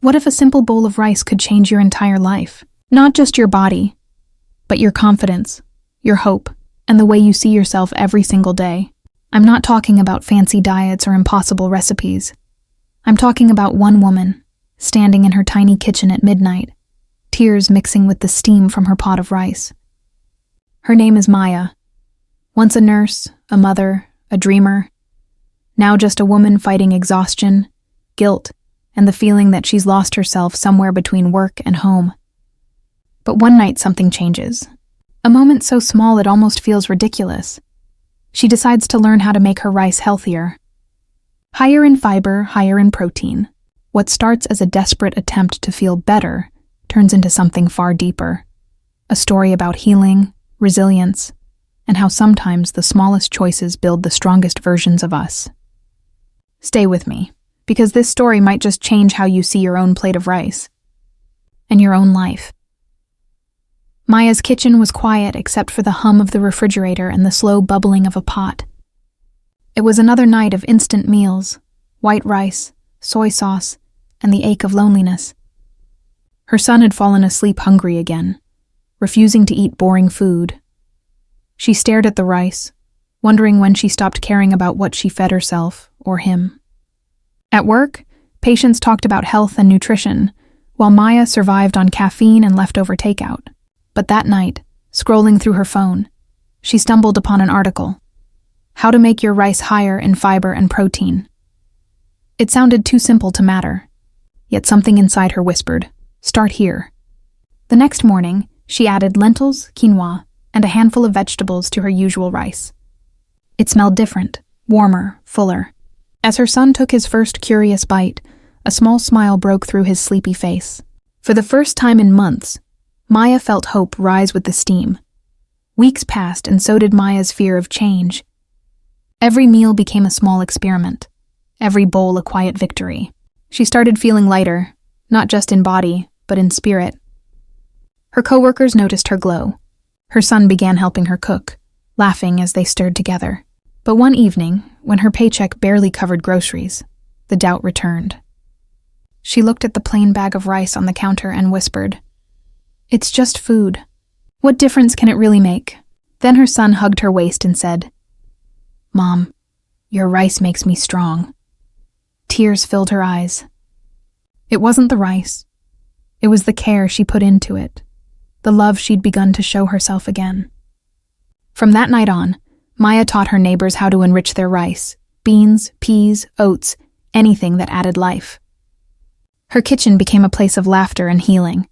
What if a simple bowl of rice could change your entire life? Not just your body, but your confidence, your hope, and the way you see yourself every single day. I'm not talking about fancy diets or impossible recipes. I'm talking about one woman, standing in her tiny kitchen at midnight, tears mixing with the steam from her pot of rice. Her name is Maya. Once a nurse, a mother, a dreamer. Now just a woman fighting exhaustion, guilt, and the feeling that she's lost herself somewhere between work and home. But one night something changes. A moment so small it almost feels ridiculous. She decides to learn how to make her rice healthier. Higher in fiber, higher in protein. What starts as a desperate attempt to feel better turns into something far deeper. A story about healing, resilience, and how sometimes the smallest choices build the strongest versions of us. Stay with me, because this story might just change how you see your own plate of rice and your own life. Maya's kitchen was quiet except for the hum of the refrigerator and the slow bubbling of a pot. It was another night of instant meals, white rice, soy sauce, and the ache of loneliness. Her son had fallen asleep hungry again, refusing to eat boring food. She stared at the rice, wondering when she stopped caring about what she fed herself or him. At work, patients talked about health and nutrition, while Maya survived on caffeine and leftover takeout. But that night, scrolling through her phone, she stumbled upon an article. How to make your rice higher in fiber and protein. It sounded too simple to matter, yet something inside her whispered, "Start here." The next morning, she added lentils, quinoa, and a handful of vegetables to her usual rice. It smelled different, warmer, fuller. As her son took his first curious bite, a small smile broke through his sleepy face. For the first time in months, Maya felt hope rise with the steam. Weeks passed, and so did Maya's fear of change. Every meal became a small experiment, every bowl a quiet victory. She started feeling lighter, not just in body, but in spirit. Her coworkers noticed her glow. Her son began helping her cook, laughing as they stirred together. But one evening, when her paycheck barely covered groceries, the doubt returned. She looked at the plain bag of rice on the counter and whispered, "It's just food. What difference can it really make?" Then her son hugged her waist and said, "Mom, your rice makes me strong." Tears filled her eyes. It wasn't the rice. It was the care she put into it, the love she'd begun to show herself again. From that night on, Maya taught her neighbors how to enrich their rice: beans, peas, oats, anything that added life. Her kitchen became a place of laughter and healing.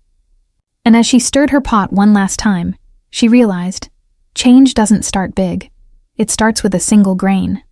And as she stirred her pot one last time, she realized, change doesn't start big. It starts with a single grain.